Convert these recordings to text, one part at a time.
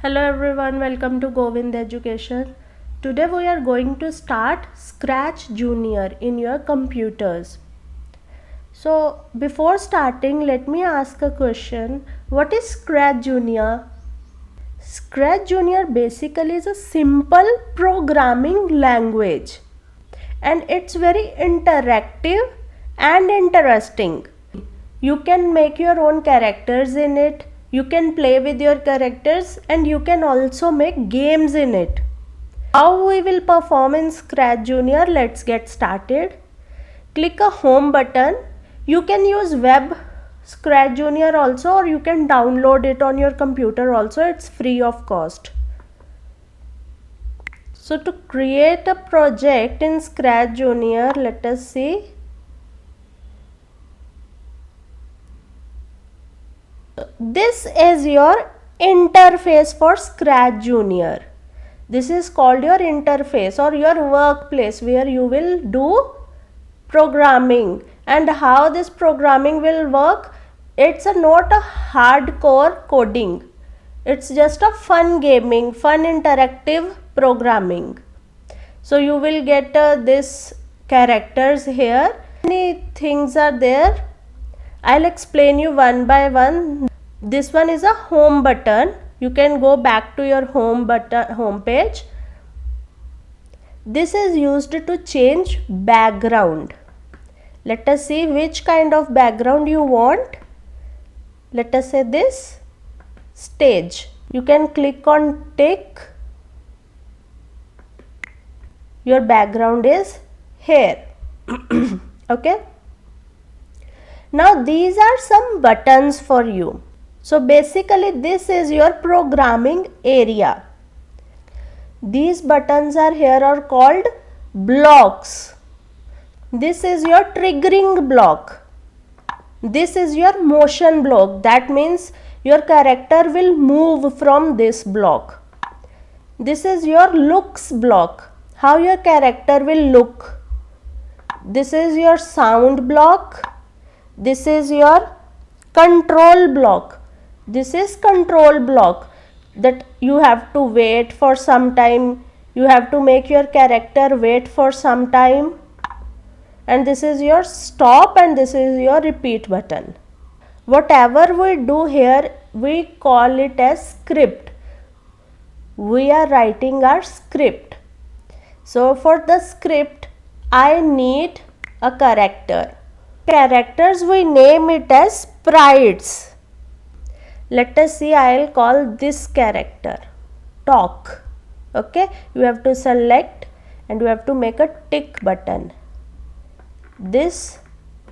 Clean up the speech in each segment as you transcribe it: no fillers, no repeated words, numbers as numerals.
Hello everyone, welcome to Govind Education. Today we are going to start Scratch Junior in your computers. So before starting, let me ask a question. What is Scratch Junior? Scratch Junior basically is a simple programming language and it's very interactive and interesting. You can make your own characters in it. You can play with your characters and you can also make games in it. How we will perform in Scratch Junior? Let's get started. Click a home button. You can use web Scratch Junior also, or you can download it on your computer also. It's free of cost. So to create a project in Scratch Junior, let us see. This is your interface for Scratch Junior. This is called your interface or your workplace where you will do programming. And how this programming will work? It's not a hardcore coding. It's just a fun gaming, fun interactive programming. So you will get this characters here. Many things are there. I'll explain you one by one. This one is a home button. You can go back to your home page. This is used to change background. Let us see which kind of background you want. Let us say this stage. You can click on tick. Your background is here. Okay. Now these are some buttons for you. So basically this is your programming area. These buttons are here are called blocks. This is your triggering block. This is your motion block. That means your character will move from this block. This is your looks block. How your character will look. This is your sound block. This is your control block. This is control block that you have to wait for some time. You have to make your character wait for some time. And this is your stop and this is your repeat button. Whatever we do here, we call it as script. We are writing our script. So for the script, I need a character. Characters we name it as sprites. Let us see, I will call this character talk. Okay, you have to select and you have to make a tick button. This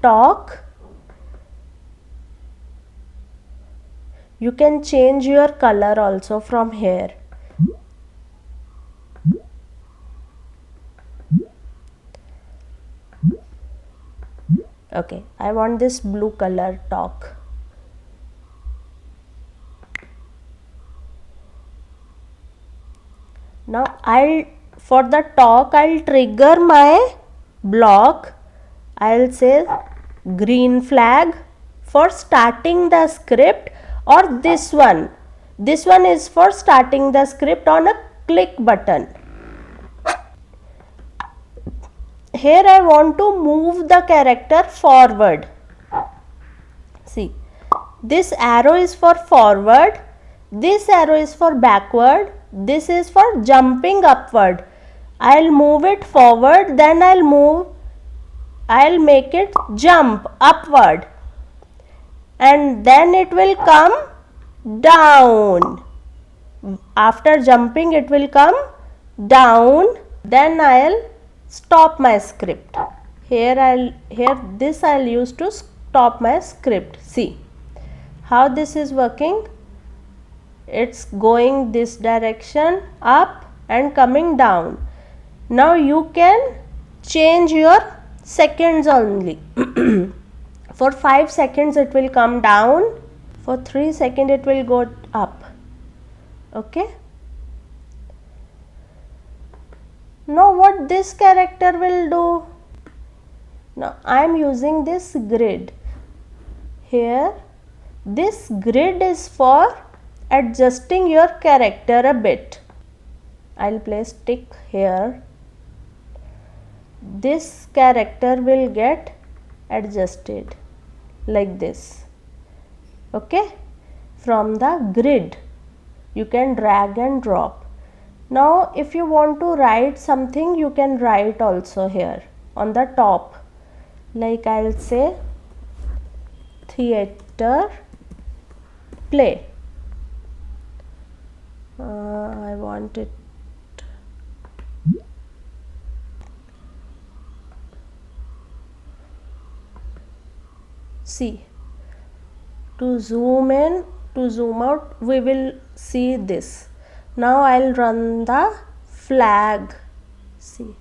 talk. You can change your color also from here. Okay, I want this blue color talk. Now for the talk I'll trigger my block. I'll say green flag for starting the script, or this one. This one is for starting the script on a click button. Here I want to move the character forward. See, this arrow is for forward, this arrow is for backward, this is for jumping upward. I'll move it forward, then I'll make it jump upward and then it will come down. After jumping it will come down, then I'll stop my script. Here this I'll use to stop my script. See how this is working. It's going this direction up and coming down. Now you can change your seconds only. For 5 seconds it will come down. For 3 seconds it will go up. Okay. Now what this character will do? Now I am using this grid. Here this grid is for adjusting your character a bit. I'll place tick here. This character will get adjusted like this. Okay, from the grid you can drag and drop. Now if you want to write something, you can write also here on the top, like I'll say theater play. I want it see, to zoom in, to zoom out, we will see this. Now I'll run the flag. See,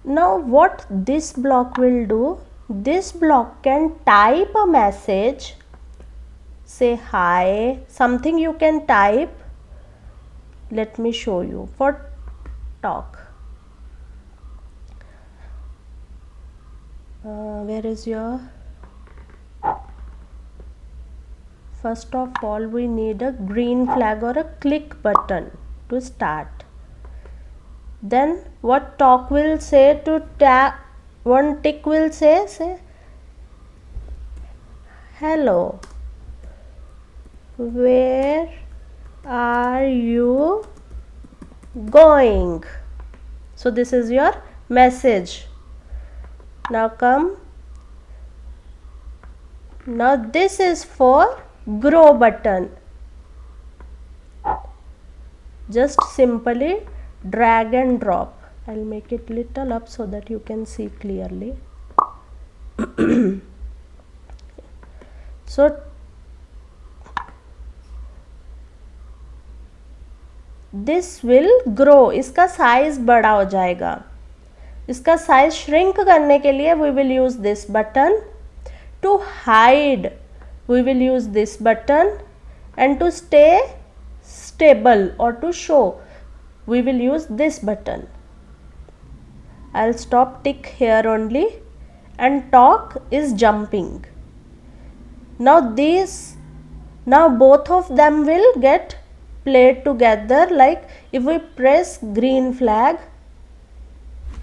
now what this block will do, this block can type a message, say hi, something you can type. Let me show you for talk. Where is your, first of all we need a green flag or a click button to start. Then what talk will say to tap, one tick will say hello, where are you going? So this is your message. Now come, now this is for grow button. Just simply drag and drop. I'll make it little up so that you can see clearly. So this will grow, इसका size बड़ा हो जाएगा. इसका size shrink करने के लिए we will use this button. To hide we will use this button, and to stay stable or to show we will use this button. I'll stop tick here only, and talk is jumping. Now both of them will get played together, like if we press green flag,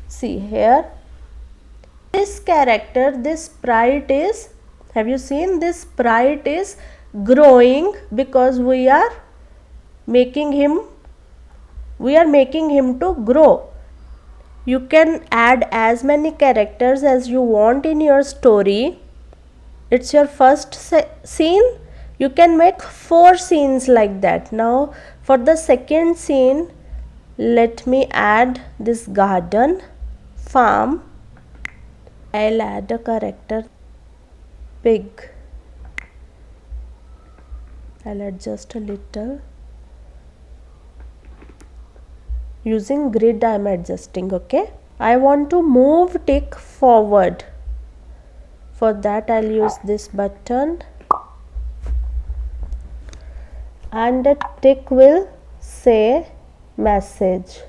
see here, this character, this sprite is, have you seen, this sprite is growing because we are making him to grow. You can add as many characters as you want in your story. It's your first scene, you can make 4 scenes like that. Now for the second scene, let me add this garden, farm. I'll add a character pig. I'll adjust a little. Using grid I am adjusting. Okay, I want to move tick forward. For that I'll use this button, and the tick will say message.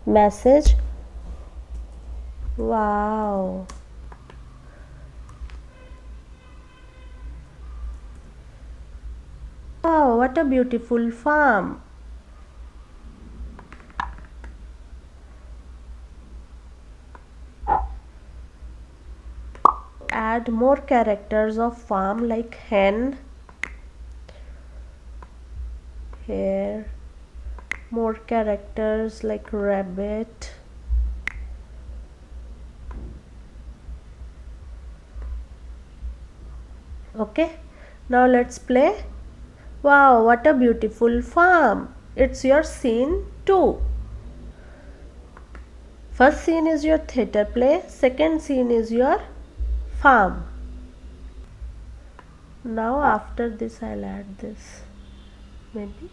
Message. Wow. Wow, what a beautiful farm. Add more characters of farm, like hen, here, more characters like rabbit, okay. Now let's play. Wow, what a beautiful farm. It's your scene 2. First scene is your theater play, second scene is your farm. Now after this I'll add this, maybe.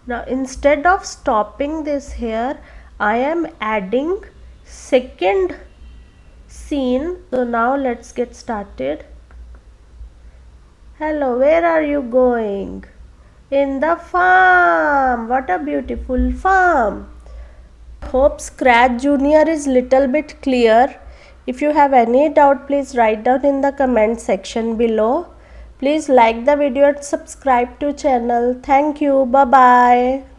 Now instead of stopping this here, I am adding second scene. So now let's get started. Hello, where are you going? in the farm. What a beautiful farm. Hope Scratch Junior is little bit clear. If you have any doubt, please write down in the comment section below. Please like the video and subscribe to channel. Thank you. Bye bye.